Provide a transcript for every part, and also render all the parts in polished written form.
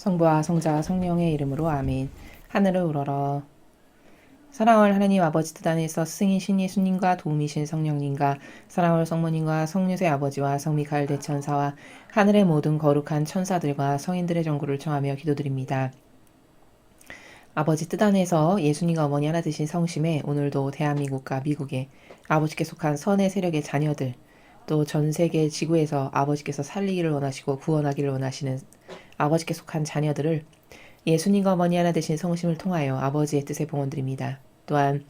성부와 성자와 성령의 이름으로 아멘. 하늘을 우러러. 사랑할 하나님 아버지 뜻 안에서 스승인 신 예수님과 도우미신 성령님과 사랑할 성모님과 성유세 아버지와 성미카엘 대천사와 하늘의 모든 거룩한 천사들과 성인들의 전구를 청하며 기도드립니다. 아버지 뜻 안에서 예수님과 어머니 하나 되신 성심에 오늘도 대한민국과 미국에 아버지께 속한 선의 세력의 자녀들, 또 전 세계 지구에서 아버지께서 살리기를 원하시고 구원하기를 원하시는 아버지께 속한 자녀들을 예수님과 어머니 하나 되신 성심을 통하여 아버지의 뜻에 봉헌드립니다. 또한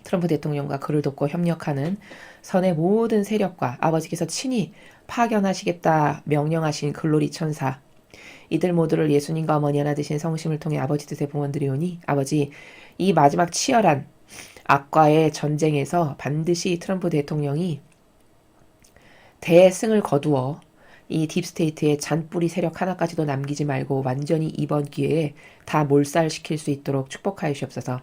트럼프 대통령과 그를 돕고 협력하는 선의 모든 세력과 아버지께서 친히 파견하시겠다 명령하신 글로리 천사, 이들 모두를 예수님과 어머니 하나 되신 성심을 통해 아버지 뜻에 봉헌드리오니 아버지, 이 마지막 치열한 악과의 전쟁에서 반드시 트럼프 대통령이 대승을 거두어 이 딥스테이트의 잔뿌리 세력 하나까지도 남기지 말고 완전히 이번 기회에 다 몰살시킬 수 있도록 축복하여 주옵소서.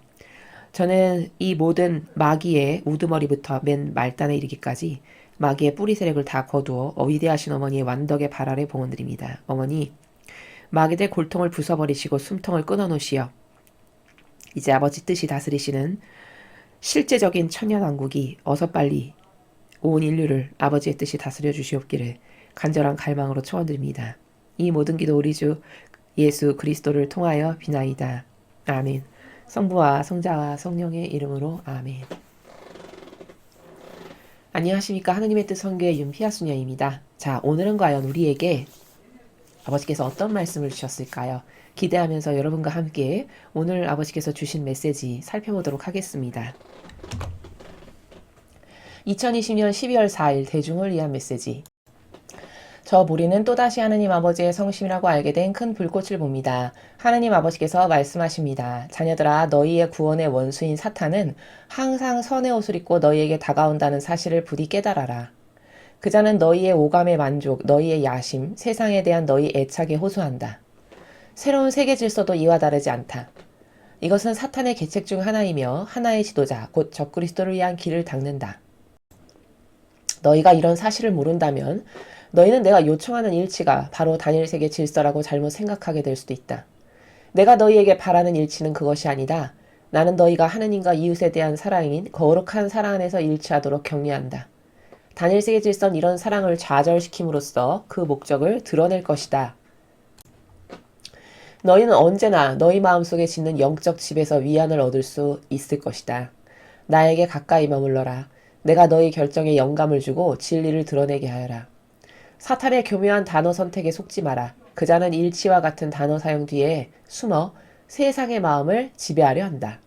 저는 이 모든 마귀의 우두머리부터 맨 말단에 이르기까지 마귀의 뿌리 세력을 다 거두어 위대하신 어머니의 완덕의 발 아래 봉헌드립니다. 어머니, 마귀들 골통을 부숴버리시고 숨통을 끊어놓으시어 이제 아버지 뜻이 다스리시는 실제적인 천년왕국이 어서 빨리 온 인류를 아버지의 뜻이 다스려 주시옵기를 간절한 갈망으로 초원드립니다. 이 모든 기도 우리 주 예수 그리스도를 통하여 비나이다. 아멘. 성부와 성자와 성령의 이름으로 아멘. 안녕하십니까. 하느님의 뜻 선교의 윤피아수녀입니다. 자, 오늘은 과연 우리에게 아버지께서 어떤 말씀을 주셨을까요? 기대하면서 여러분과 함께 오늘 아버지께서 주신 메시지 살펴보도록 하겠습니다. 2020년 12월 4일 대중을 위한 메시지. 저 무리는 또다시 하느님 아버지의 성심이라고 알게 된 큰 불꽃을 봅니다. 하느님 아버지께서 말씀하십니다. 자녀들아, 너희의 구원의 원수인 사탄은 항상 선의 옷을 입고 너희에게 다가온다는 사실을 부디 깨달아라. 그자는 너희의 오감의 만족, 너희의 야심, 세상에 대한 너희 애착에 호소한다. 새로운 세계 질서도 이와 다르지 않다. 이것은 사탄의 계책 중 하나이며 하나의 지도자, 곧 적그리스도를 위한 길을 닦는다. 너희가 이런 사실을 모른다면 너희는 내가 요청하는 일치가 바로 단일 세계 질서라고 잘못 생각하게 될 수도 있다. 내가 너희에게 바라는 일치는 그것이 아니다. 나는 너희가 하느님과 이웃에 대한 사랑인 거룩한 사랑 안에서 일치하도록 격려한다. 단일 세계 질서는 이런 사랑을 좌절시킴으로써 그 목적을 드러낼 것이다. 너희는 언제나 너희 마음속에 짓는 영적 집에서 위안을 얻을 수 있을 것이다. 나에게 가까이 머물러라. 내가 너희 결정에 영감을 주고 진리를 드러내게 하여라. 사탄의 교묘한 단어 선택에 속지 마라. 그자는 일치와 같은 단어 사용 뒤에 숨어 세상의 마음을 지배하려 한다.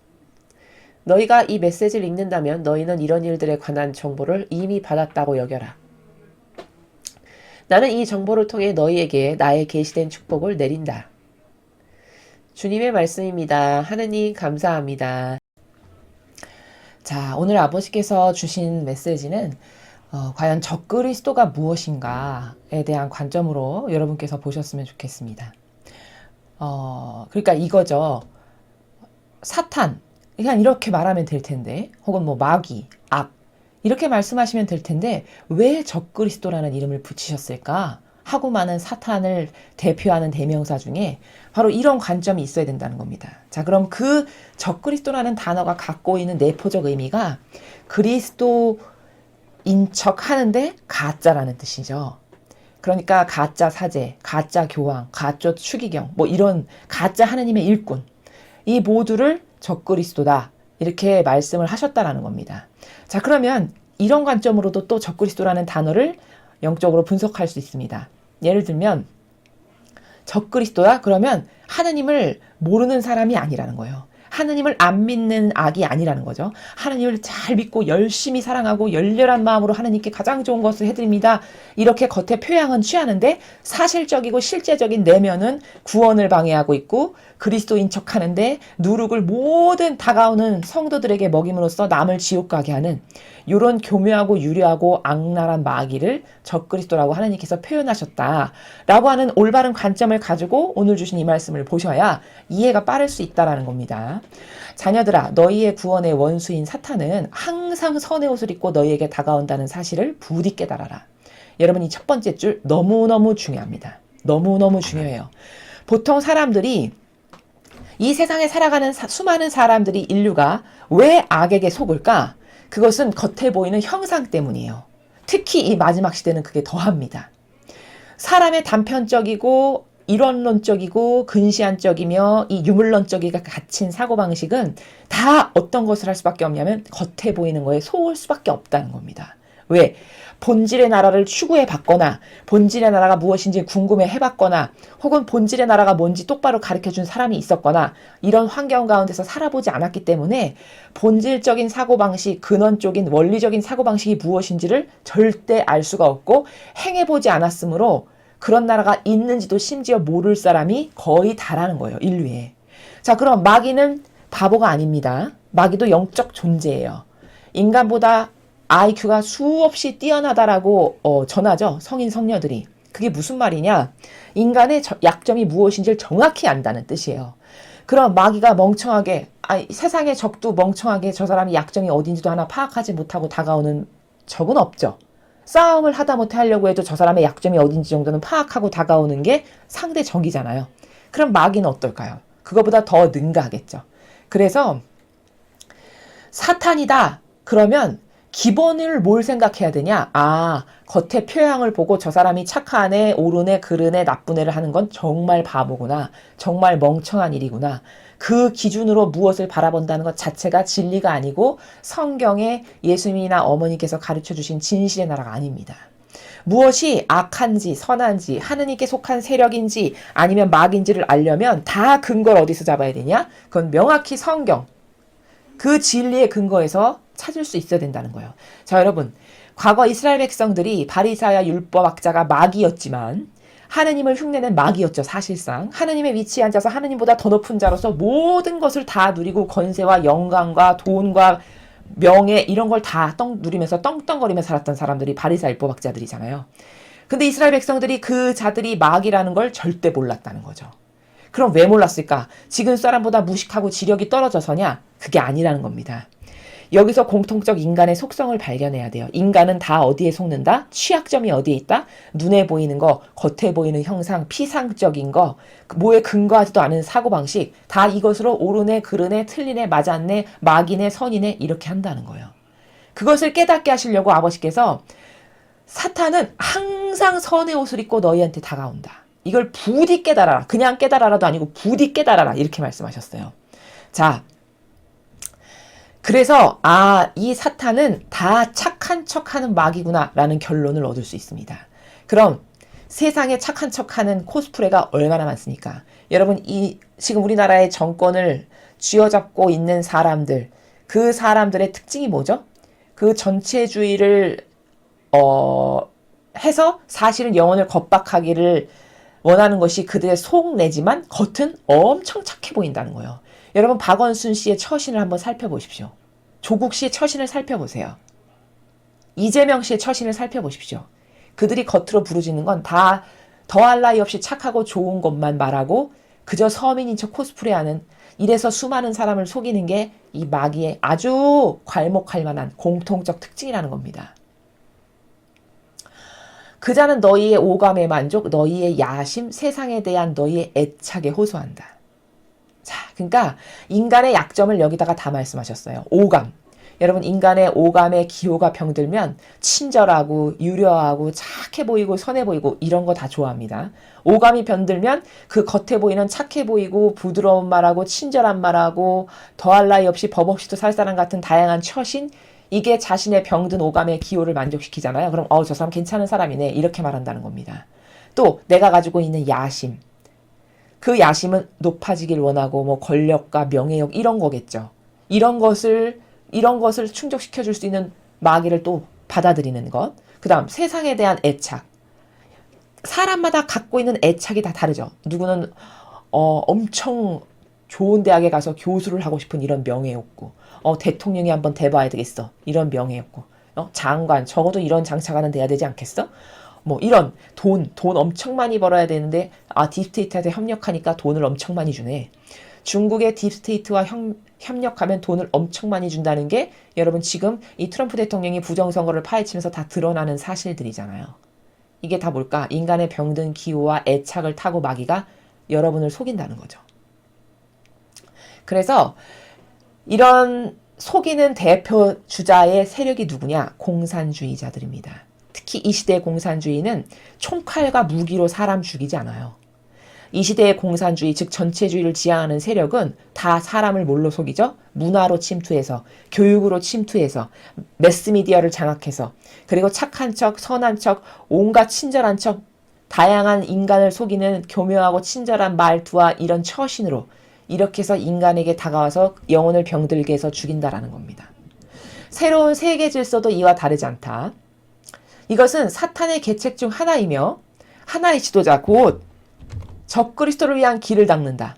너희가 이 메시지를 읽는다면 너희는 이런 일들에 관한 정보를 이미 받았다고 여겨라. 나는 이 정보를 통해 너희에게 나의 계시된 축복을 내린다. 주님의 말씀입니다. 하느님 감사합니다. 자, 오늘 아버지께서 주신 메시지는 과연 적그리스도가 무엇인가에 대한 관점으로 여러분께서 보셨으면 좋겠습니다. 그러니까 이거죠. 사탄, 그냥 이렇게 말하면 될 텐데, 혹은 뭐 마귀, 악, 이렇게 말씀하시면 될 텐데 왜 적그리스도라는 이름을 붙이셨을까? 하고 많은 사탄을 대표하는 대명사 중에 바로 이런 관점이 있어야 된다는 겁니다. 자, 그럼 그 적그리스도라는 단어가 갖고 있는 내포적 의미가 그리스도인 척 하는데 가짜라는 뜻이죠. 그러니까 가짜 사제, 가짜 교황, 가짜 추기경, 뭐 이런 가짜 하느님의 일꾼, 이 모두를 적그리스도다, 이렇게 말씀을 하셨다라는 겁니다. 자, 그러면 이런 관점으로도 또 적그리스도라는 단어를 영적으로 분석할 수 있습니다. 예를 들면 적그리스도야? 그러면 하느님을 모르는 사람이 아니라는 거예요. 하느님을 안 믿는 악이 아니라는 거죠. 하느님을 잘 믿고 열심히 사랑하고 열렬한 마음으로 하느님께 가장 좋은 것을 해드립니다. 이렇게 겉에 표양은 취하는데 사실적이고 실제적인 내면은 구원을 방해하고 있고 그리스도인 척하는데 누룩을 모든 다가오는 성도들에게 먹임으로써 남을 지옥 가게 하는 이런 교묘하고 유려하고 악랄한 마귀를 적그리스도라고 하나님께서 표현하셨다라고 하는 올바른 관점을 가지고 오늘 주신 이 말씀을 보셔야 이해가 빠를 수 있다라는 겁니다. 자녀들아, 너희의 구원의 원수인 사탄은 항상 선의 옷을 입고 너희에게 다가온다는 사실을 부디 깨달아라. 여러분, 이 첫 번째 줄 너무너무 중요합니다. 너무너무 중요해요. 보통 사람들이 이 세상에 살아가는 수많은 사람들이 인류가 왜 악에게 속을까? 그것은 겉에 보이는 형상 때문이에요. 특히 이 마지막 시대는 그게 더합니다. 사람의 단편적이고 이론론적이고 근시안적이며 이 유물론적이가 갇힌 사고방식은 다 어떤 것을 할 수밖에 없냐면 겉에 보이는 거에 속을 수밖에 없다는 겁니다. 왜? 본질의 나라를 추구해 봤거나 본질의 나라가 무엇인지 궁금해 해봤거나 혹은 본질의 나라가 뭔지 똑바로 가르쳐준 사람이 있었거나 이런 환경 가운데서 살아보지 않았기 때문에 본질적인 사고방식, 근원적인 원리적인 사고방식이 무엇인지를 절대 알 수가 없고 행해보지 않았으므로 그런 나라가 있는지도 심지어 모를 사람이 거의 다라는 거예요. 인류에. 자, 그럼 마귀는 바보가 아닙니다. 마귀도 영적 존재예요. 인간보다 IQ가 수없이 뛰어나다라고 전하죠. 성인 성녀들이. 그게 무슨 말이냐? 인간의 약점이 무엇인지를 정확히 안다는 뜻이에요. 그럼 마귀가 멍청하게 세상의 적도 멍청하게 저 사람이 약점이 어딘지도 하나 파악하지 못하고 다가오는 적은 없죠. 싸움을 하다못해 하려고 해도 저 사람의 약점이 어딘지 정도는 파악하고 다가오는 게 상대 적이잖아요. 그럼 마귀는 어떨까요? 그거보다 더 능가하겠죠. 그래서 사탄이다. 그러면 기본을 뭘 생각해야 되냐? 겉의 표양을 보고 저 사람이 착하네, 옳으네, 그르네, 나쁜 애를 하는 건 정말 바보구나. 정말 멍청한 일이구나. 그 기준으로 무엇을 바라본다는 것 자체가 진리가 아니고 성경에 예수님이나 어머니께서 가르쳐 주신 진실의 나라가 아닙니다. 무엇이 악한지 선한지 하느님께 속한 세력인지 아니면 마귀인지를 알려면 다 근거를 어디서 잡아야 되냐? 그건 명확히 성경. 그 진리의 근거에서 찾을 수 있어야 된다는 거예요. 자, 여러분. 과거 이스라엘 백성들이 바리사야 율법학자가 마귀였지만 하느님을 흉내낸 마귀였죠. 사실상. 하느님의 위치에 앉아서 하느님보다 더 높은 자로서 모든 것을 다 누리고 권세와 영광과 돈과 명예 이런 걸 다 누리면서 떵떵거리며 살았던 사람들이 바리사 율법학자들이잖아요. 근데 이스라엘 백성들이 그 자들이 마귀라는 걸 절대 몰랐다는 거죠. 그럼 왜 몰랐을까? 지금 사람보다 무식하고 지력이 떨어져서냐? 그게 아니라는 겁니다. 여기서 공통적 인간의 속성을 발견해야 돼요. 인간은 다 어디에 속는다? 취약점이 어디에 있다? 눈에 보이는 거, 겉에 보이는 형상, 피상적인 거, 뭐에 근거하지도 않은 사고방식, 다 이것으로 옳으네, 그르네, 틀리네, 맞았네, 마귀네, 선이네 이렇게 한다는 거예요. 그것을 깨닫게 하시려고 아버지께서 사탄은 항상 선의 옷을 입고 너희한테 다가온다. 이걸 부디 깨달아라. 그냥 깨달아라도 아니고 부디 깨달아라. 이렇게 말씀하셨어요. 자, 그래서 이 사탄은 다 착한 척하는 마귀구나 라는 결론을 얻을 수 있습니다. 그럼 세상에 착한 척하는 코스프레가 얼마나 많습니까? 여러분 지금 우리나라의 정권을 쥐어잡고 있는 사람들, 그 사람들의 특징이 뭐죠? 그 전체주의를 해서 사실은 영혼을 겁박하기를 원하는 것이 그들의 속내지만 겉은 엄청 착해 보인다는 거예요. 여러분 박원순 씨의 처신을 한번 살펴보십시오. 조국 씨의 처신을 살펴보세요. 이재명 씨의 처신을 살펴보십시오. 그들이 겉으로 부르짖는 건 다 더할 나위 없이 착하고 좋은 것만 말하고 그저 서민인 척 코스프레하는 이래서 수많은 사람을 속이는 게 이 마귀의 아주 괄목할 만한 공통적 특징이라는 겁니다. 그자는 너희의 오감에 만족, 너희의 야심, 세상에 대한 너희의 애착에 호소한다. 자, 그러니까 인간의 약점을 여기다가 다 말씀하셨어요. 오감. 여러분 인간의 오감에 기호가 병들면 친절하고 유려하고 착해 보이고 선해 보이고 이런 거 다 좋아합니다. 오감이 병들면 그 겉에 보이는 착해 보이고 부드러운 말하고 친절한 말하고 더할 나위 없이 법 없이도 살 사람 같은 다양한 처신 이게 자신의 병든 오감의 기호를 만족시키잖아요. 그럼 저 사람 괜찮은 사람이네 이렇게 말한다는 겁니다. 또 내가 가지고 있는 야심. 그 야심은 높아지길 원하고 뭐 권력과 명예욕 이런 거겠죠. 이런 것을 충족시켜 줄 수 있는 마귀를 또 받아들이는 것. 그다음 세상에 대한 애착. 사람마다 갖고 있는 애착이 다 다르죠. 누구는 엄청 좋은 대학에 가서 교수를 하고 싶은 이런 명예욕구. 대통령이 한번 돼봐야 되겠어. 이런 명예욕구. 장관 적어도 이런 장차관은 돼야 되지 않겠어? 뭐 이런 돈 엄청 많이 벌어야 되는데 딥스테이트한테 협력하니까 돈을 엄청 많이 주네. 중국의 딥스테이트와 협력하면 돈을 엄청 많이 준다는 게 여러분 지금 이 트럼프 대통령이 부정선거를 파헤치면서 다 드러나는 사실들이잖아요. 이게 다 뭘까? 인간의 병든 기호와 애착을 타고 마귀가 여러분을 속인다는 거죠. 그래서 이런 속이는 대표 주자의 세력이 누구냐? 공산주의자들입니다. 특히 이 시대의 공산주의는 총칼과 무기로 사람 죽이지 않아요. 이 시대의 공산주의, 즉 전체주의를 지향하는 세력은 다 사람을 뭘로 속이죠? 문화로 침투해서, 교육으로 침투해서, 매스미디어를 장악해서, 그리고 착한 척, 선한 척, 온갖 친절한 척, 다양한 인간을 속이는 교묘하고 친절한 말투와 이런 처신으로 이렇게 해서 인간에게 다가와서 영혼을 병들게 해서 죽인다라는 겁니다. 새로운 세계 질서도 이와 다르지 않다. 이것은 사탄의 계책 중 하나이며 하나의 지도자 곧 적그리스도를 위한 길을 닦는다.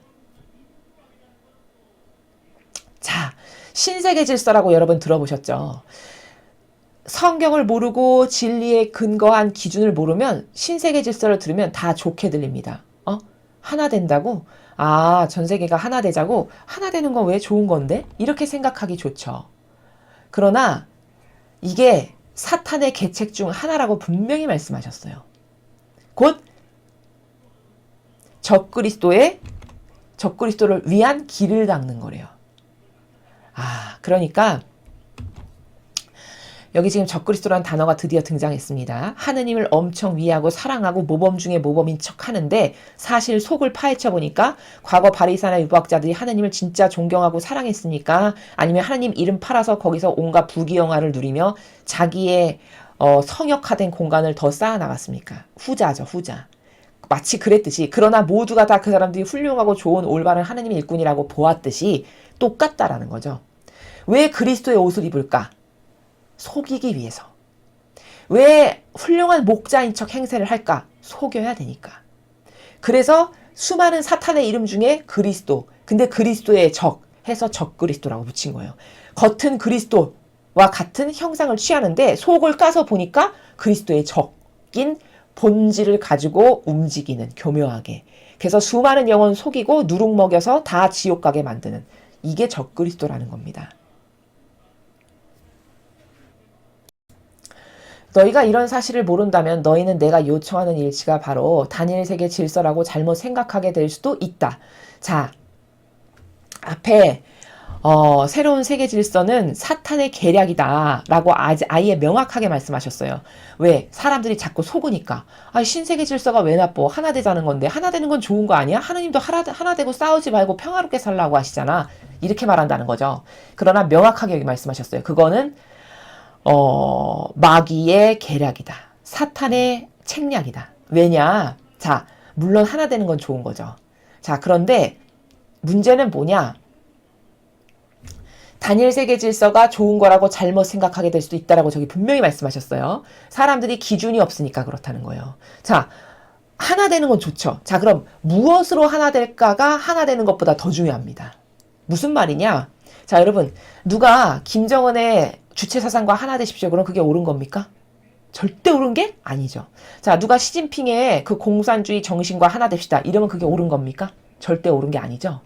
자, 신세계 질서라고 여러분 들어보셨죠? 성경을 모르고 진리에 근거한 기준을 모르면 신세계 질서를 들으면 다 좋게 들립니다. 하나 된다고? 아, 전 세계가 하나 되자고? 하나 되는 건 왜 좋은 건데? 이렇게 생각하기 좋죠. 그러나 이게 사탄의 계책 중 하나라고 분명히 말씀하셨어요. 곧 적그리스도를 위한 길을 닦는 거래요. 그러니까 여기 지금 적그리스도라는 단어가 드디어 등장했습니다. 하느님을 엄청 위하고 사랑하고 모범 중에 모범인 척 하는데 사실 속을 파헤쳐 보니까 과거 바리새인이나 유학자들이 하느님을 진짜 존경하고 사랑했습니까? 아니면 하느님 이름 팔아서 거기서 온갖 부귀영화를 누리며 자기의 성역화된 공간을 더 쌓아나갔습니까? 후자죠, 후자. 마치 그랬듯이, 그러나 모두가 다 그 사람들이 훌륭하고 좋은 올바른 하느님의 일꾼이라고 보았듯이 똑같다라는 거죠. 왜 그리스도의 옷을 입을까? 속이기 위해서. 왜 훌륭한 목자인 척 행세를 할까? 속여야 되니까. 그래서 수많은 사탄의 이름 중에 그리스도, 근데 그리스도의 적 해서 적그리스도라고 붙인 거예요. 겉은 그리스도와 같은 형상을 취하는데 속을 까서 보니까 그리스도의 적인 본질을 가지고 움직이는, 교묘하게. 그래서 수많은 영혼 속이고 누룩 먹여서 다 지옥 가게 만드는, 이게 적그리스도라는 겁니다. 너희가 이런 사실을 모른다면 너희는 내가 요청하는 일치가 바로 단일 세계 질서라고 잘못 생각하게 될 수도 있다. 자, 앞에 새로운 세계 질서는 사탄의 계략이다 라고 아예 명확하게 말씀하셨어요. 왜? 사람들이 자꾸 속으니까. 신세계 질서가 왜 나빠? 하나 되자는 건데. 하나 되는 건 좋은 거 아니야? 하느님도 하나 되고 싸우지 말고 평화롭게 살라고 하시잖아. 이렇게 말한다는 거죠. 그러나 명확하게 여기 말씀하셨어요. 그거는 마귀의 계략이다. 사탄의 책략이다. 왜냐? 자, 물론 하나 되는 건 좋은 거죠. 자, 그런데 문제는 뭐냐? 단일 세계 질서가 좋은 거라고 잘못 생각하게 될 수도 있다라고 저기 분명히 말씀하셨어요. 사람들이 기준이 없으니까 그렇다는 거예요. 자, 하나 되는 건 좋죠. 자, 그럼 무엇으로 하나 될까가 하나 되는 것보다 더 중요합니다. 무슨 말이냐? 자, 여러분, 누가 김정은의 주체 사상과 하나 되십시오. 그럼 그게 옳은 겁니까? 절대 옳은 게 아니죠. 자, 누가 시진핑의 그 공산주의 정신과 하나 됩시다. 이러면 그게 옳은 겁니까? 절대 옳은 게 아니죠.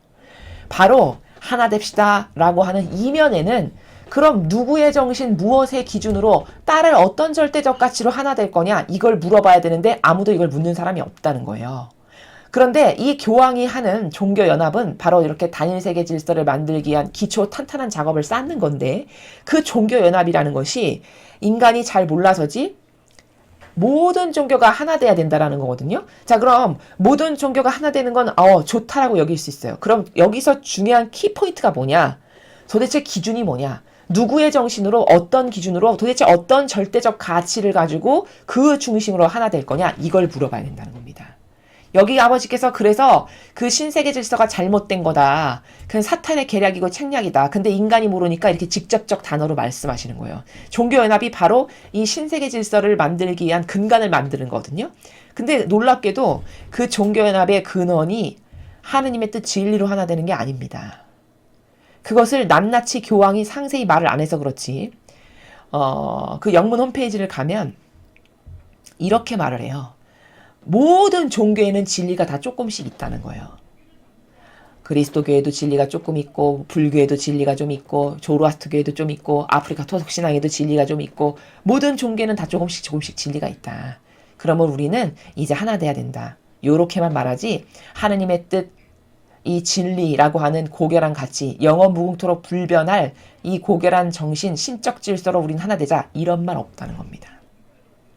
바로 하나 됩시다 라고 하는 이면에는 그럼 누구의 정신, 무엇의 기준으로 딸을 어떤 절대적 가치로 하나 될 거냐, 이걸 물어봐야 되는데 아무도 이걸 묻는 사람이 없다는 거예요. 그런데 이 교황이 하는 종교연합은 바로 이렇게 단일세계 질서를 만들기 위한 기초 탄탄한 작업을 쌓는 건데, 그 종교연합이라는 것이 인간이 잘 몰라서지 모든 종교가 하나 돼야 된다라는 거거든요. 자, 그럼 모든 종교가 하나 되는 건 좋다라고 여길 수 있어요. 그럼 여기서 중요한 키포인트가 뭐냐? 도대체 기준이 뭐냐? 누구의 정신으로, 어떤 기준으로, 도대체 어떤 절대적 가치를 가지고 그 중심으로 하나 될 거냐? 이걸 물어봐야 된다는 겁니다. 여기 아버지께서 그래서 그 신세계 질서가 잘못된 거다. 그건 사탄의 계략이고 책략이다. 근데 인간이 모르니까 이렇게 직접적 단어로 말씀하시는 거예요. 종교연합이 바로 이 신세계 질서를 만들기 위한 근간을 만드는 거거든요. 근데 놀랍게도 그 종교연합의 근원이 하느님의 뜻 진리로 하나 되는 게 아닙니다. 그것을 낱낱이 교황이 상세히 말을 안 해서 그렇지, 그 영문 홈페이지를 가면 이렇게 말을 해요. 모든 종교에는 진리가 다 조금씩 있다는 거예요. 그리스도교에도 진리가 조금 있고, 불교에도 진리가 좀 있고, 조로아스터교에도 좀 있고, 아프리카 토속신앙에도 진리가 좀 있고, 모든 종교에는 다 조금씩 진리가 있다. 그러면 우리는 이제 하나 돼야 된다. 요렇게만 말하지 하느님의 뜻, 이 진리라고 하는 고결한 가치, 영원 무궁토록 불변할 이 고결한 정신, 신적 질서로 우린 하나 되자 이런 말 없다는 겁니다.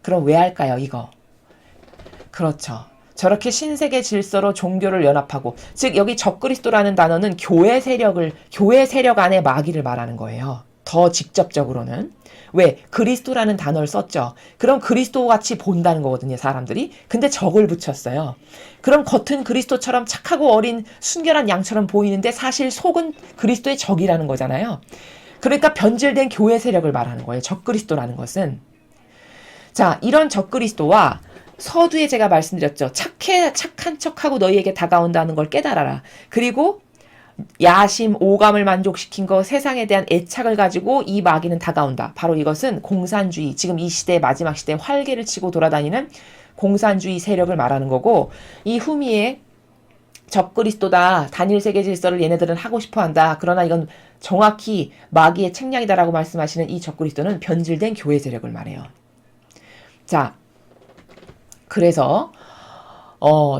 그럼 왜 할까요 이거? 그렇죠. 저렇게 신세계 질서로 종교를 연합하고, 즉 여기 적그리스도라는 단어는 교회 세력 안의 마귀를 말하는 거예요. 더 직접적으로는. 왜? 그리스도라는 단어를 썼죠. 그럼 그리스도 같이 본다는 거거든요, 사람들이. 근데 적을 붙였어요. 그럼 겉은 그리스도처럼 착하고 어린 순결한 양처럼 보이는데 사실 속은 그리스도의 적이라는 거잖아요. 그러니까 변질된 교회 세력을 말하는 거예요, 적그리스도라는 것은. 자, 이런 적그리스도와 서두에 제가 말씀드렸죠. 착한 척하고 너희에게 다가온다는 걸 깨달아라. 그리고 야심, 오감을 만족시킨 거, 세상에 대한 애착을 가지고 이 마귀는 다가온다. 바로 이것은 공산주의, 지금 이 시대의 마지막 시대에 활개를 치고 돌아다니는 공산주의 세력을 말하는 거고, 이 후미에 적그리스도다, 단일 세계 질서를 얘네들은 하고 싶어 한다. 그러나 이건 정확히 마귀의 책략이다라고 말씀하시는 이 적그리스도는 변질된 교회 세력을 말해요. 자, 그래서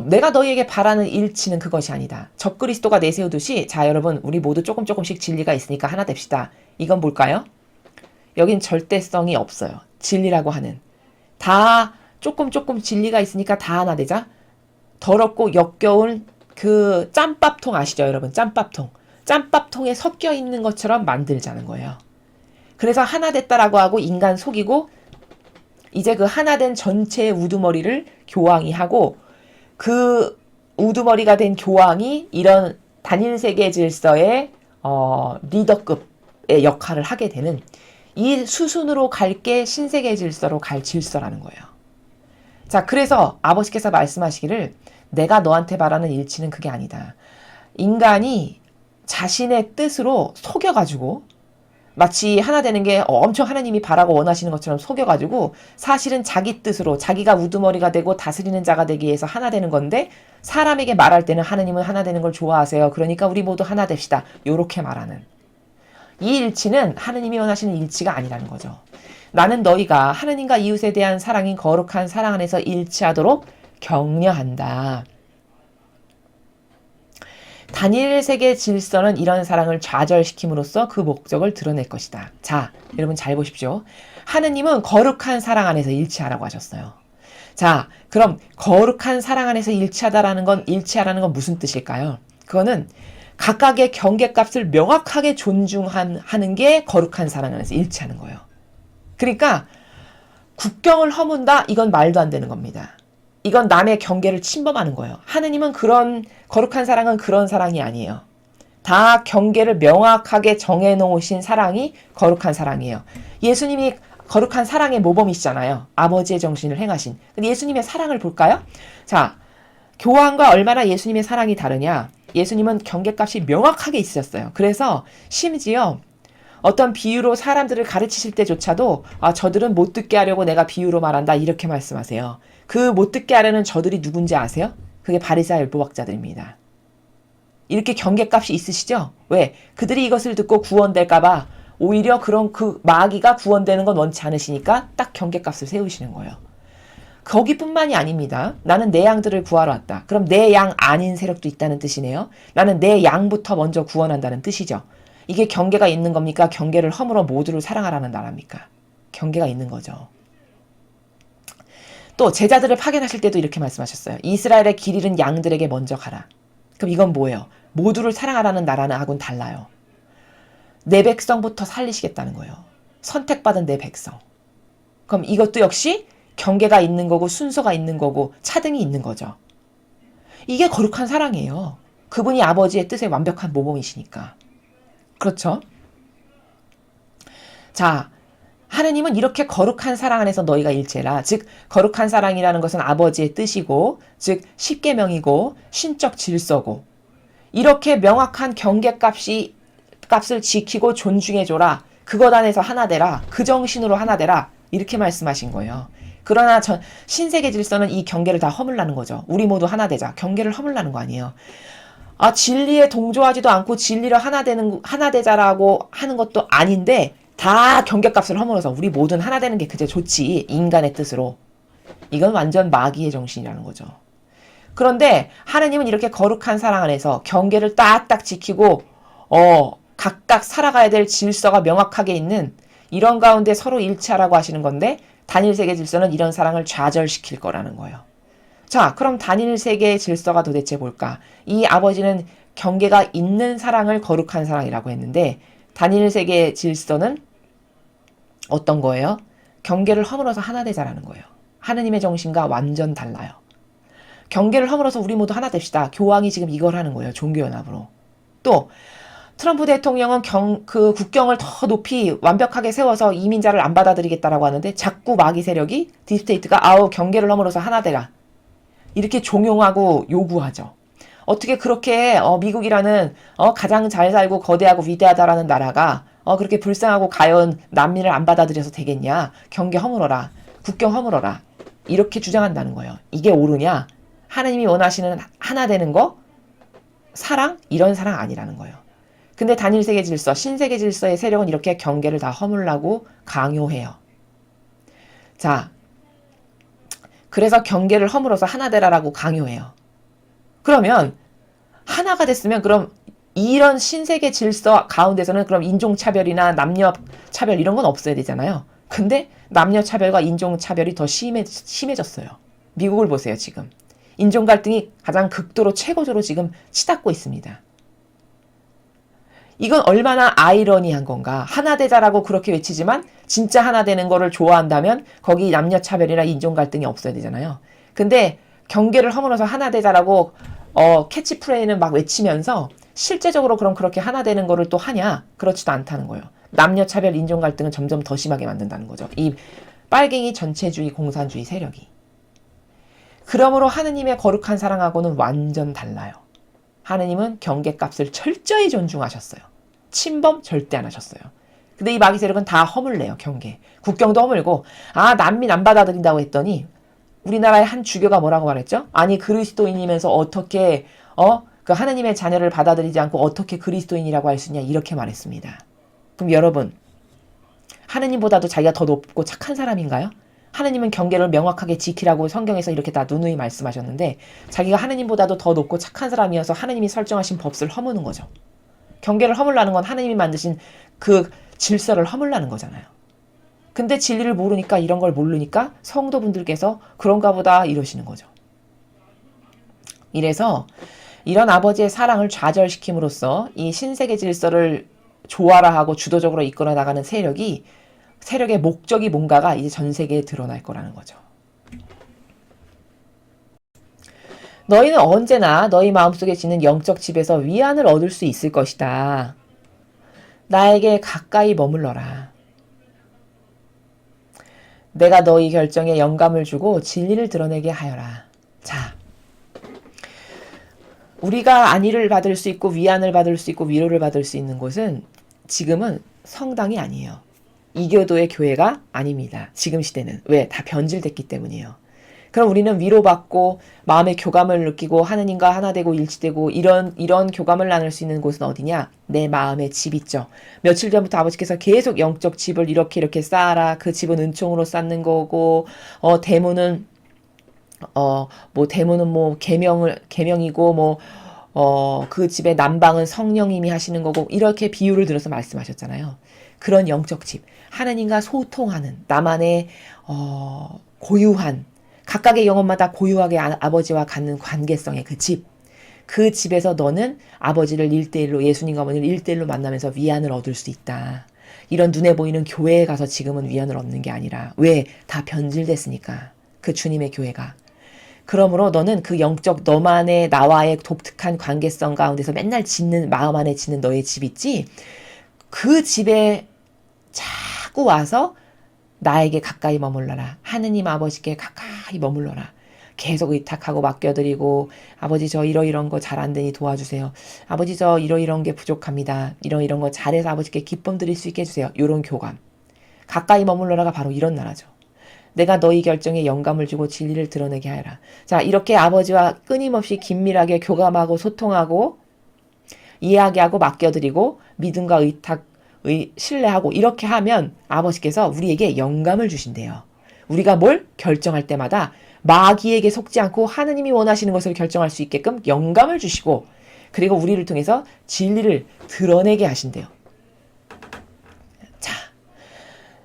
내가 너희에게 바라는 일치는 그것이 아니다. 적그리스도가 내세우듯이, 자 여러분 우리 모두 조금씩 진리가 있으니까 하나 됩시다. 이건 뭘까요? 여긴 절대성이 없어요. 진리라고 하는. 다 조금 진리가 있으니까 다 하나 되자. 더럽고 역겨운 그 짬밥통 아시죠 여러분? 짬밥통. 짬밥통에 섞여 있는 것처럼 만들자는 거예요. 그래서 하나 됐다라고 하고 인간 속이고, 이제 그 하나 된 전체의 우두머리를 교황이 하고, 그 우두머리가 된 교황이 이런 단일 세계 질서의 리더급의 역할을 하게 되는, 이 수순으로 갈 게 신세계 질서로 갈 질서라는 거예요. 자, 그래서 아버지께서 말씀하시기를 내가 너한테 바라는 일치는 그게 아니다. 인간이 자신의 뜻으로 속여가지고 마치 하나 되는 게 엄청 하나님이 바라고 원하시는 것처럼 속여가지고 사실은 자기 뜻으로 자기가 우두머리가 되고 다스리는 자가 되기 위해서 하나 되는 건데, 사람에게 말할 때는 하나님은 하나 되는 걸 좋아하세요. 그러니까 우리 모두 하나 됩시다. 요렇게 말하는. 이 일치는 하나님이 원하시는 일치가 아니라는 거죠. 나는 너희가 하나님과 이웃에 대한 사랑인 거룩한 사랑 안에서 일치하도록 격려한다. 단일 세계 질서는 이런 사랑을 좌절시킴으로써 그 목적을 드러낼 것이다. 자, 여러분 잘 보십시오. 하느님은 거룩한 사랑 안에서 일치하라고 하셨어요. 자, 그럼 거룩한 사랑 안에서 일치하라는 건 무슨 뜻일까요? 그거는 각각의 경계값을 명확하게 존중하는 게 거룩한 사랑 안에서 일치하는 거예요. 그러니까 국경을 허문다, 이건 말도 안 되는 겁니다. 이건 남의 경계를 침범하는 거예요. 하느님은 그런 거룩한 사랑은 그런 사랑이 아니에요. 다 경계를 명확하게 정해놓으신 사랑이 거룩한 사랑이에요. 예수님이 거룩한 사랑의 모범이시잖아요. 아버지의 정신을 행하신. 근데 예수님의 사랑을 볼까요? 자, 교황과 얼마나 예수님의 사랑이 다르냐. 예수님은 경계값이 명확하게 있으셨어요. 그래서 심지어 어떤 비유로 사람들을 가르치실 때조차도 저들은 못 듣게 하려고 내가 비유로 말한다, 이렇게 말씀하세요. 그 못 듣게 하려는 저들이 누군지 아세요? 그게 바리새와 율법학자들입니다. 이렇게 경계값이 있으시죠? 왜? 그들이 이것을 듣고 구원될까봐 오히려 그런 그 마귀가 구원되는 건 원치 않으시니까 딱 경계값을 세우시는 거예요. 거기뿐만이 아닙니다. 나는 내 양들을 구하러 왔다. 그럼 내 양 아닌 세력도 있다는 뜻이네요. 나는 내 양부터 먼저 구원한다는 뜻이죠. 이게 경계가 있는 겁니까? 경계를 허물어 모두를 사랑하라는 나라입니까? 경계가 있는 거죠. 또 제자들을 파견하실 때도 이렇게 말씀하셨어요. 이스라엘의 길 잃은 양들에게 먼저 가라. 그럼 이건 뭐예요? 모두를 사랑하라는 나라는 하고는 달라요. 내 백성부터 살리시겠다는 거예요. 선택받은 내 백성. 그럼 이것도 역시 경계가 있는 거고 순서가 있는 거고 차등이 있는 거죠. 이게 거룩한 사랑이에요. 그분이 아버지의 뜻의 완벽한 모범이시니까. 그렇죠? 자, 하느님은 이렇게 거룩한 사랑 안에서 너희가 일체라. 즉 거룩한 사랑이라는 것은 아버지의 뜻이고, 즉 십계명이고 신적 질서고, 이렇게 명확한 값을 지키고 존중해줘라. 그것 안에서 하나 되라. 그 정신으로 하나 되라. 이렇게 말씀하신 거예요. 그러나 신세계 질서는 이 경계를 다 허물라는 거죠. 우리 모두 하나 되자. 경계를 허물라는 거 아니에요. 진리에 동조하지도 않고 진리를 하나 되자라고 하는 것도 아닌데, 다 경계값을 허물어서 우리 모두는 하나 되는 게 그저 좋지. 인간의 뜻으로. 이건 완전 마귀의 정신이라는 거죠. 그런데 하느님은 이렇게 거룩한 사랑 안에서 경계를 딱딱 지키고 각각 살아가야 될 질서가 명확하게 있는 이런 가운데 서로 일치하라고 하시는 건데 단일 세계 질서는 이런 사랑을 좌절시킬 거라는 거예요. 자, 그럼 단일 세계의 질서가 도대체 뭘까? 이 아버지는 경계가 있는 사랑을 거룩한 사랑이라고 했는데 단일 세계의 질서는 어떤 거예요? 경계를 허물어서 하나 되자라는 거예요. 하느님의 정신과 완전 달라요. 경계를 허물어서 우리 모두 하나 됩시다. 교황이 지금 이걸 하는 거예요. 종교연합으로. 또 트럼프 대통령은 그 국경을 더 높이 완벽하게 세워서 이민자를 안 받아들이겠다라고 하는데 자꾸 마귀 세력이 딥스테이트가 경계를 허물어서 하나 되라. 이렇게 종용하고 요구하죠. 어떻게 그렇게 미국이라는 가장 잘 살고 거대하고 위대하다라는 나라가 그렇게 불쌍하고 가여운 난민을 안 받아들여서 되겠냐. 경계 허물어라. 국경 허물어라. 이렇게 주장한다는 거예요. 이게 옳으냐? 하나님이 원하시는 하나 되는 거? 사랑? 이런 사랑 아니라는 거예요. 근데 단일세계 질서, 신세계 질서의 세력은 이렇게 경계를 다 허물라고 강요해요. 자, 그래서 경계를 허물어서 하나 되라라고 강요해요. 그러면 하나가 됐으면 그럼 이런 신세계 질서 가운데서는 그럼 인종차별이나 남녀차별 이런 건 없어야 되잖아요. 근데 남녀차별과 인종차별이 더 심해졌어요. 미국을 보세요, 지금. 인종 갈등이 가장 극도로 최고조로 지금 치닫고 있습니다. 이건 얼마나 아이러니한 건가. 하나 되자라고 그렇게 외치지만 진짜 하나 되는 거를 좋아한다면 거기 남녀차별이나 인종 갈등이 없어야 되잖아요. 근데 경계를 허물어서 하나 되자라고 캐치프레이는 막 외치면서 실제적으로 그럼 그렇게 하나 되는 거를 또 하냐? 그렇지도 않다는 거예요. 남녀차별 인종 갈등은 점점 더 심하게 만든다는 거죠. 이 빨갱이 전체주의 공산주의 세력이. 그러므로 하느님의 거룩한 사랑하고는 완전 달라요. 하느님은 경계값을 철저히 존중하셨어요. 침범 절대 안 하셨어요. 근데 이 마귀 세력은 다 허물래요. 경계. 국경도 허물고 난민 안 받아들인다고 했더니 우리나라의 한 주교가 뭐라고 말했죠? 아니 그리스도인이면서 어떻게 그 하느님의 자녀를 받아들이지 않고 어떻게 그리스도인이라고 할 수 있냐 이렇게 말했습니다. 그럼 여러분 하느님보다도 자기가 더 높고 착한 사람인가요? 하느님은 경계를 명확하게 지키라고 성경에서 이렇게 다 누누이 말씀하셨는데 자기가 하느님보다도 더 높고 착한 사람이어서 하느님이 설정하신 법을 허무는 거죠. 경계를 허물라는 건 하느님이 만드신 그 질서를 허물라는 거잖아요. 근데 진리를 모르니까 이런 걸 모르니까 성도분들께서 그런가 보다 이러시는 거죠. 이래서 이런 아버지의 사랑을 좌절시킴으로써 이 신세계 질서를 조화라하고 주도적으로 이끌어 나가는 세력의 목적이 뭔가가 이제 전 세계에 드러날 거라는 거죠. 너희는 언제나 너희 마음속에 지는 영적 집에서 위안을 얻을 수 있을 것이다. 나에게 가까이 머물러라. 내가 너희 결정에 영감을 주고 진리를 드러내게 하여라. 자, 우리가 안위를 받을 수 있고 위안을 받을 수 있고 위로를 받을 수 있는 곳은 지금은 성당이 아니에요. 이교도의 교회가 아닙니다. 지금 시대는. 왜? 다 변질됐기 때문이에요. 그럼 우리는 위로받고 마음의 교감을 느끼고 하느님과 하나 되고 일치되고 이런 교감을 나눌 수 있는 곳은 어디냐? 내 마음의 집 있죠. 며칠 전부터 아버지께서 계속 영적 집을 이렇게 쌓아라. 그 집은 은총으로 쌓는 거고 대문은 계명이고 그 집의 난방은 성령님이 하시는 거고 이렇게 비유를 들어서 말씀하셨잖아요. 그런 영적 집, 하나님과 소통하는 나만의 고유한 각각의 영혼마다 고유하게 아버지와 갖는 관계성의 그 집에서 너는 아버지를 1대1로 예수님과 어머니를 1대1로 만나면서 위안을 얻을 수 있다. 이런 눈에 보이는 교회에 가서 지금은 위안을 얻는 게 아니라 왜? 다 변질됐으니까. 그 주님의 교회가. 그러므로 너는 그 영적 너만의 나와의 독특한 관계성 가운데서 맨날 마음 안에 짓는 너의 집 있지? 그 집에 자꾸 와서 나에게 가까이 머물러라. 하느님 아버지께 가까이 머물러라. 계속 의탁하고 맡겨드리고 아버지 저 이런 거 잘 안 되니 도와주세요. 아버지 저 이런 게 부족합니다. 이런 거 잘해서 아버지께 기쁨 드릴 수 있게 해주세요. 이런 교감. 가까이 머물러라가 바로 이런 나라죠. 내가 너희 결정에 영감을 주고 진리를 드러내게 하여라. 자, 이렇게 아버지와 끊임없이 긴밀하게 교감하고 소통하고 이야기하고 맡겨드리고 믿음과 신뢰하고 이렇게 하면 아버지께서 우리에게 영감을 주신대요. 우리가 뭘 결정할 때마다 마귀에게 속지 않고 하느님이 원하시는 것을 결정할 수 있게끔 영감을 주시고 그리고 우리를 통해서 진리를 드러내게 하신대요. 자,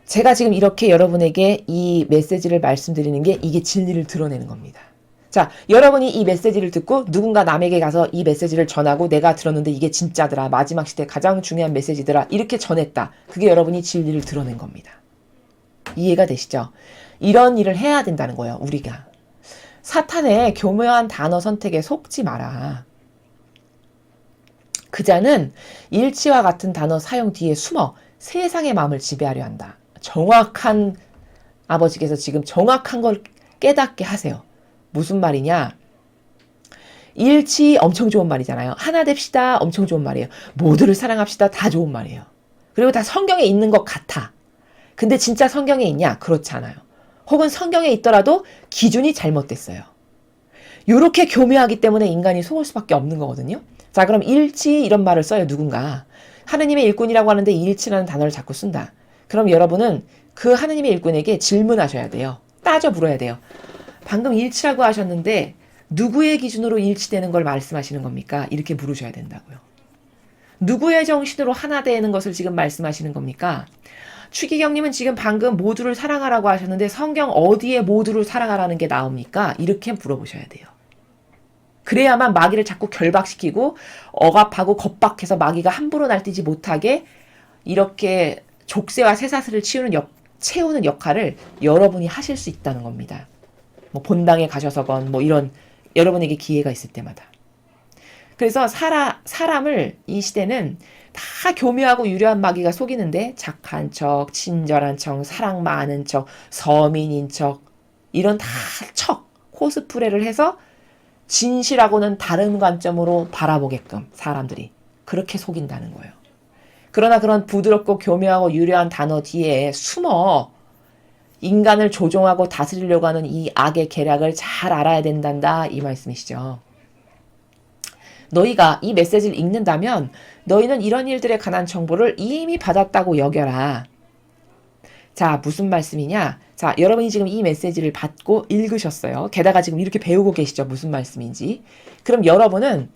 제가 지금 이렇게 여러분에게 이 메시지를 말씀드리는 게 이게 진리를 드러내는 겁니다. 자, 여러분이 이 메시지를 듣고 누군가 남에게 가서 이 메시지를 전하고 내가 들었는데 이게 진짜더라. 마지막 시대 가장 중요한 메시지더라. 이렇게 전했다. 그게 여러분이 진리를 드러낸 겁니다. 이해가 되시죠? 이런 일을 해야 된다는 거예요. 우리가. 사탄의 교묘한 단어 선택에 속지 마라. 그자는 일치와 같은 단어 사용 뒤에 숨어 세상의 마음을 지배하려 한다. 정확한 아버지께서 지금 정확한 걸 깨닫게 하세요. 무슨 말이냐? 일치 엄청 좋은 말이잖아요. 하나 됩시다 엄청 좋은 말이에요. 모두를 사랑합시다 다 좋은 말이에요. 그리고 다 성경에 있는 것 같아. 근데 진짜 성경에 있냐? 그렇지 않아요. 혹은 성경에 있더라도 기준이 잘못됐어요. 이렇게 교묘하기 때문에 인간이 속을 수밖에 없는 거거든요. 자, 그럼 일치 이런 말을 써요. 누군가. 하느님의 일꾼이라고 하는데 일치라는 단어를 자꾸 쓴다. 그럼 여러분은 그 하느님의 일꾼에게 질문하셔야 돼요. 따져 물어야 돼요. 방금 일치라고 하셨는데 누구의 기준으로 일치되는 걸 말씀하시는 겁니까? 이렇게 물으셔야 된다고요. 누구의 정신으로 하나 되는 것을 지금 말씀하시는 겁니까? 추기경님은 지금 방금 모두를 사랑하라고 하셨는데 성경 어디에 모두를 사랑하라는 게 나옵니까? 이렇게 물어보셔야 돼요. 그래야만 마귀를 자꾸 결박시키고 억압하고 겁박해서 마귀가 함부로 날뛰지 못하게 이렇게 족쇄와 쇠사슬을 채우는 역할을 여러분이 하실 수 있다는 겁니다. 뭐 본당에 가셔서건 뭐 이런 여러분에게 기회가 있을 때마다. 그래서 사람을 이 시대는 다 교묘하고 유려한 마귀가 속이는데 착한 척, 친절한 척, 사랑 많은 척, 서민인 척 이런 다 척, 코스프레를 해서 진실하고는 다른 관점으로 바라보게끔 사람들이 그렇게 속인다는 거예요. 그러나 그런 부드럽고 교묘하고 유려한 단어 뒤에 숨어 인간을 조종하고 다스리려고 하는 이 악의 계략을 잘 알아야 된단다 이 말씀이시죠. 너희가 이 메시지를 읽는다면 너희는 이런 일들에 관한 정보를 이미 받았다고 여겨라. 자, 무슨 말씀이냐? 자, 여러분이 지금 이 메시지를 받고 읽으셨어요. 게다가 지금 이렇게 배우고 계시죠. 무슨 말씀인지. 그럼 여러분은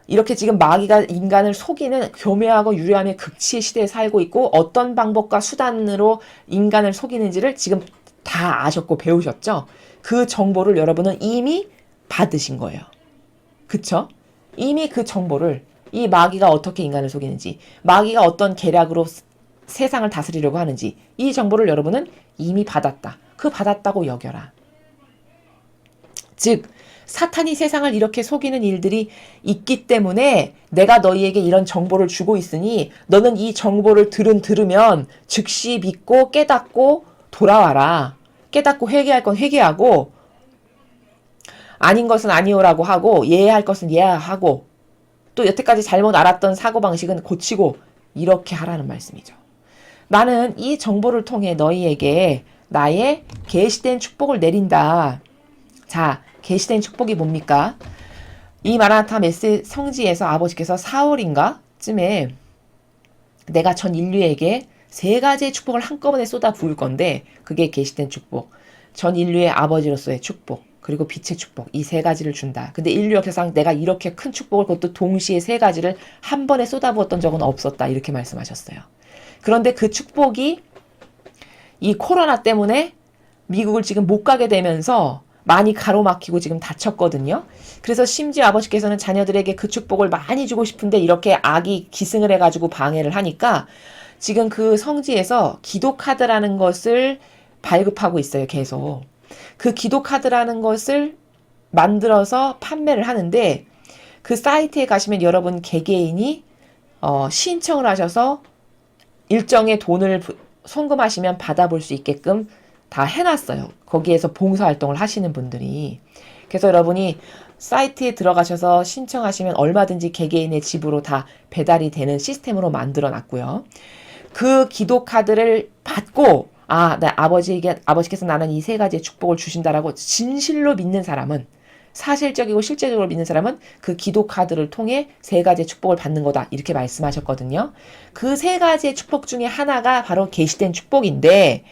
이렇게 지금 마귀가 인간을 속이는 교묘하고 유려함의 극치의 시대에 살고 있고 어떤 방법과 수단으로 인간을 속이는지를 지금 다 아셨고 배우셨죠? 그 정보를 여러분은 이미 받으신 거예요. 그쵸? 이미 그 정보를 이 마귀가 어떻게 인간을 속이는지 마귀가 어떤 계략으로 세상을 다스리려고 하는지 이 정보를 여러분은 이미 받았다. 그 받았다고 여겨라. 즉 사탄이 세상을 이렇게 속이는 일들이 있기 때문에 내가 너희에게 이런 정보를 주고 있으니 너는 이 정보를 들으면 즉시 믿고 깨닫고 돌아와라. 깨닫고 회개할 건 회개하고 아닌 것은 아니오라고 하고 예할 것은 예하고 또 여태까지 잘못 알았던 사고방식은 고치고 이렇게 하라는 말씀이죠. 나는 이 정보를 통해 너희에게 나의 계시된 축복을 내린다. 자, 계시된 축복이 뭡니까? 이 마라나타 메시 성지에서 아버지께서 4월인가 쯤에 내가 전 인류에게 3가지의 축복을 한꺼번에 쏟아 부을 건데 그게 계시된 축복. 전 인류의 아버지로서의 축복. 그리고 빛의 축복. 이 3가지를 준다. 근데 인류 역사상 내가 이렇게 큰 축복을 그것도 동시에 3가지를 한 번에 쏟아부었던 적은 없었다. 이렇게 말씀하셨어요. 그런데 그 축복이 이 코로나 때문에 미국을 지금 못 가게 되면서 많이 가로막히고 지금 닫혔거든요. 그래서 심지어 아버지께서는 자녀들에게 그 축복을 많이 주고 싶은데 이렇게 악이 기승을 해가지고 방해를 하니까 지금 그 성지에서 기도카드라는 것을 발급하고 있어요. 계속. 그 기도카드라는 것을 만들어서 판매를 하는데 그 사이트에 가시면 여러분 개개인이 신청을 하셔서 일정의 돈을 송금하시면 받아볼 수 있게끔 다 해놨어요. 거기에서 봉사활동을 하시는 분들이. 그래서 여러분이 사이트에 들어가셔서 신청하시면 얼마든지 개개인의 집으로 다 배달이 되는 시스템으로 만들어 놨고요. 그 기도 카드를 받고 아버지께서 나는 이 3가지의 축복을 주신다라고 진실로 믿는 사람은 사실적이고 실제적으로 믿는 사람은 그 기도 카드를 통해 3가지의 축복을 받는 거다. 이렇게 말씀하셨거든요. 그 3가지의 축복 중에 하나가 바로 계시된 축복인데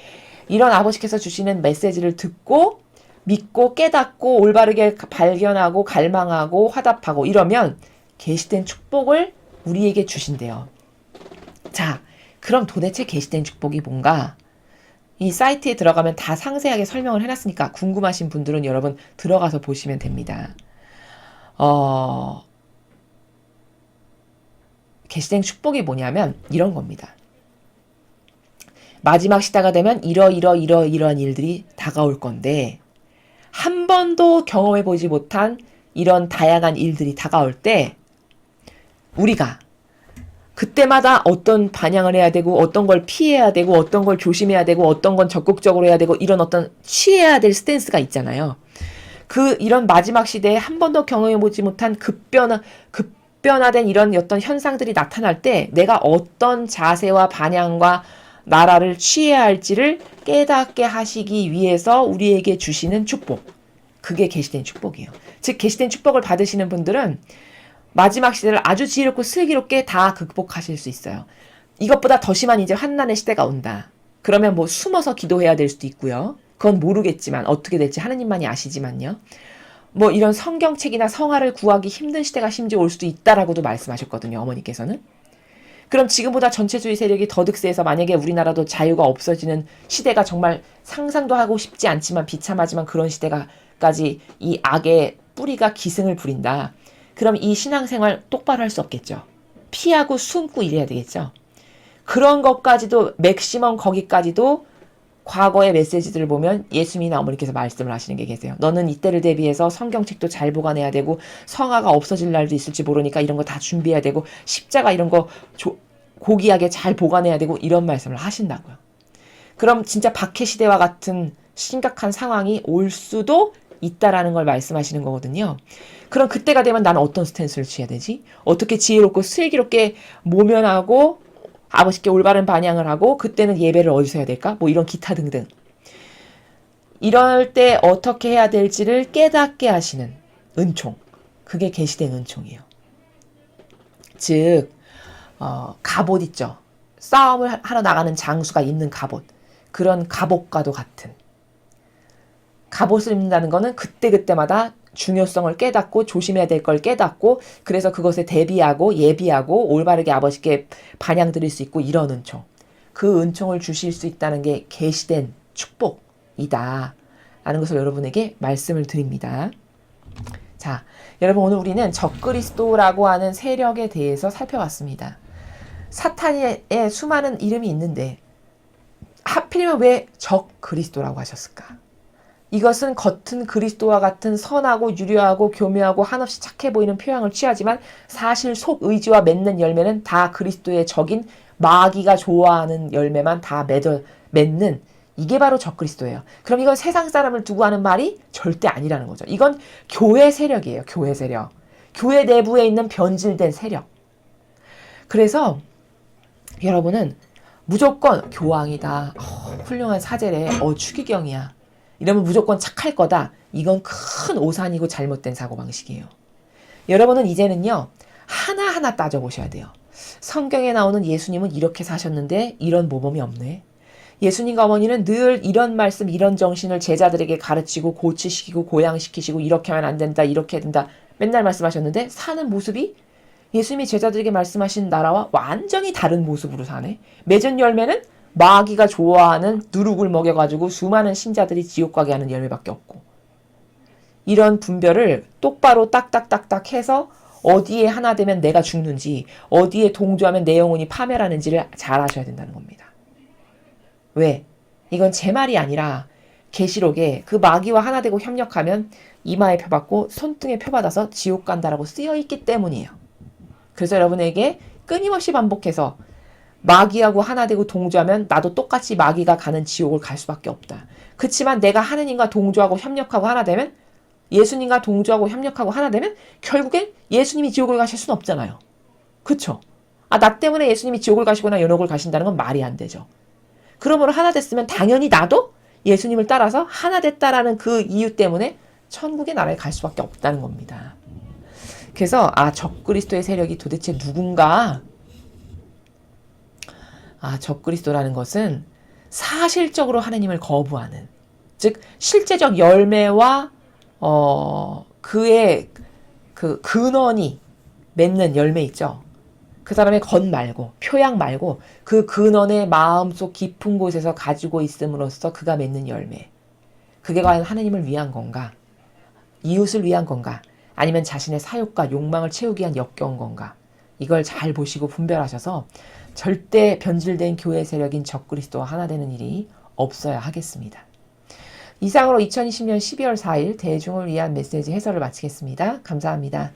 이런 아버지께서 주시는 메시지를 듣고 믿고 깨닫고 올바르게 발견하고 갈망하고 화답하고 이러면 계시된 축복을 우리에게 주신대요. 자, 그럼 도대체 계시된 축복이 뭔가? 이 사이트에 들어가면 다 상세하게 설명을 해놨으니까 궁금하신 분들은 여러분 들어가서 보시면 됩니다. 계시된 축복이 뭐냐면 이런 겁니다. 마지막 시대가 되면 이러한 일들이 다가올 건데 한 번도 경험해보지 못한 이런 다양한 일들이 다가올 때 우리가 그때마다 어떤 반향을 해야 되고 어떤 걸 피해야 되고 어떤 걸 조심해야 되고 어떤 건 적극적으로 해야 되고 이런 어떤 취해야 될 스탠스가 있잖아요. 이런 마지막 시대에 한 번도 경험해보지 못한 급변화된 이런 어떤 현상들이 나타날 때 내가 어떤 자세와 반향과 나라를 취해야 할지를 깨닫게 하시기 위해서 우리에게 주시는 축복. 그게 계시된 축복이에요. 즉 계시된 축복을 받으시는 분들은 마지막 시대를 아주 지혜롭고 슬기롭게 다 극복하실 수 있어요. 이것보다 더 심한 이제 환난의 시대가 온다. 그러면 뭐 숨어서 기도해야 될 수도 있고요. 그건 모르겠지만 어떻게 될지 하느님만이 아시지만요. 뭐 이런 성경책이나 성화를 구하기 힘든 시대가 심지어 올 수도 있다라고도 말씀하셨거든요. 어머니께서는. 그럼 지금보다 전체주의 세력이 더 득세해서 만약에 우리나라도 자유가 없어지는 시대가 정말 상상도 하고 싶지 않지만 비참하지만 그런 시대가까지 이 악의 뿌리가 기승을 부린다. 그럼 이 신앙생활 똑바로 할 수 없겠죠. 피하고 숨고 이래야 되겠죠. 그런 것까지도 맥시멈 거기까지도 과거의 메시지들을 보면 예수님이나 어머니께서 말씀을 하시는 게 계세요. 너는 이때를 대비해서 성경책도 잘 보관해야 되고 성화가 없어질 날도 있을지 모르니까 이런 거 다 준비해야 되고 십자가 이런 거 고귀하게 잘 보관해야 되고 이런 말씀을 하신다고요. 그럼 진짜 박해시대와 같은 심각한 상황이 올 수도 있다라는 걸 말씀하시는 거거든요. 그럼 그때가 되면 나는 어떤 스탠스를 취해야 되지? 어떻게 지혜롭고 슬기롭게 모면하고 아버지께 올바른 반향을 하고 그때는 예배를 어디서 해야 될까? 뭐 이런 기타 등등. 이럴 때 어떻게 해야 될지를 깨닫게 하시는 은총. 그게 계시된 은총이에요. 즉 갑옷 있죠. 싸움을 하러 나가는 장수가 입는 갑옷. 그런 갑옷과도 같은. 갑옷을 입는다는 거는 그때그때마다 중요성을 깨닫고 조심해야 될 걸 깨닫고 그래서 그것에 대비하고 예비하고 올바르게 아버지께 반향 드릴 수 있고 이런 은총. 그 은총을 주실 수 있다는 게 계시된 축복이다. 라는 것을 여러분에게 말씀을 드립니다. 자, 여러분 오늘 우리는 적그리스도라고 하는 세력에 대해서 살펴봤습니다. 사탄의 수많은 이름이 있는데 하필이면 왜 적그리스도라고 하셨을까? 이것은 겉은 그리스도와 같은 선하고 유려하고 교묘하고 한없이 착해 보이는 표현을 취하지만 사실 속 의지와 맺는 열매는 다 그리스도의 적인 마귀가 좋아하는 열매만 다 맺는 이게 바로 적그리스도예요. 그럼 이건 세상 사람을 두고 하는 말이 절대 아니라는 거죠. 이건 교회 세력이에요. 교회 세력. 교회 내부에 있는 변질된 세력. 그래서 여러분은 무조건 교황이다. 훌륭한 사제래. 추기경이야. 이러면 무조건 착할 거다. 이건 큰 오산이고 잘못된 사고방식이에요. 여러분은 이제는요. 하나하나 따져보셔야 돼요. 성경에 나오는 예수님은 이렇게 사셨는데 이런 모범이 없네. 예수님과 어머니는 늘 이런 말씀, 이런 정신을 제자들에게 가르치고 고치시키고 고양시키시고 이렇게 하면 안 된다, 이렇게 해야 된다. 맨날 말씀하셨는데 사는 모습이 예수님이 제자들에게 말씀하신 나라와 완전히 다른 모습으로 사네. 맺은 열매는 마귀가 좋아하는 누룩을 먹여가지고 수많은 신자들이 지옥 가게 하는 열매밖에 없고 이런 분별을 똑바로 딱딱딱딱 해서 어디에 하나 되면 내가 죽는지 어디에 동조하면 내 영혼이 파멸하는지를 잘 아셔야 된다는 겁니다. 왜? 이건 제 말이 아니라 계시록에 그 마귀와 하나 되고 협력하면 이마에 표받고 손등에 표받아서 지옥 간다라고 쓰여있기 때문이에요. 그래서 여러분에게 끊임없이 반복해서 마귀하고 하나 되고 동조하면 나도 똑같이 마귀가 가는 지옥을 갈 수밖에 없다. 그렇지만 내가 하느님과 동조하고 협력하고 하나 되면 예수님과 동조하고 협력하고 하나 되면 결국엔 예수님이 지옥을 가실 수는 없잖아요. 그쵸? 나 때문에 예수님이 지옥을 가시거나 연옥을 가신다는 건 말이 안 되죠. 그러므로 하나 됐으면 당연히 나도 예수님을 따라서 하나 됐다라는 그 이유 때문에 천국의 나라에 갈 수밖에 없다는 겁니다. 그래서 적그리스도의 세력이 도대체 누군가? 적그리스도라는 것은 사실적으로 하나님을 거부하는 즉 실제적 열매와 그의 그 근원이 맺는 열매 있죠. 그 사람의 겉 말고 표양 말고 그 근원의 마음속 깊은 곳에서 가지고 있음으로써 그가 맺는 열매. 그게 과연 하나님을 위한 건가? 이웃을 위한 건가? 아니면 자신의 사욕과 욕망을 채우기 위한 역겨운 건가? 이걸 잘 보시고 분별하셔서 절대 변질된 교회 세력인 적그리스도와 하나 되는 일이 없어야 하겠습니다. 이상으로 2020년 12월 4일 대중을 위한 메시지 해설을 마치겠습니다. 감사합니다.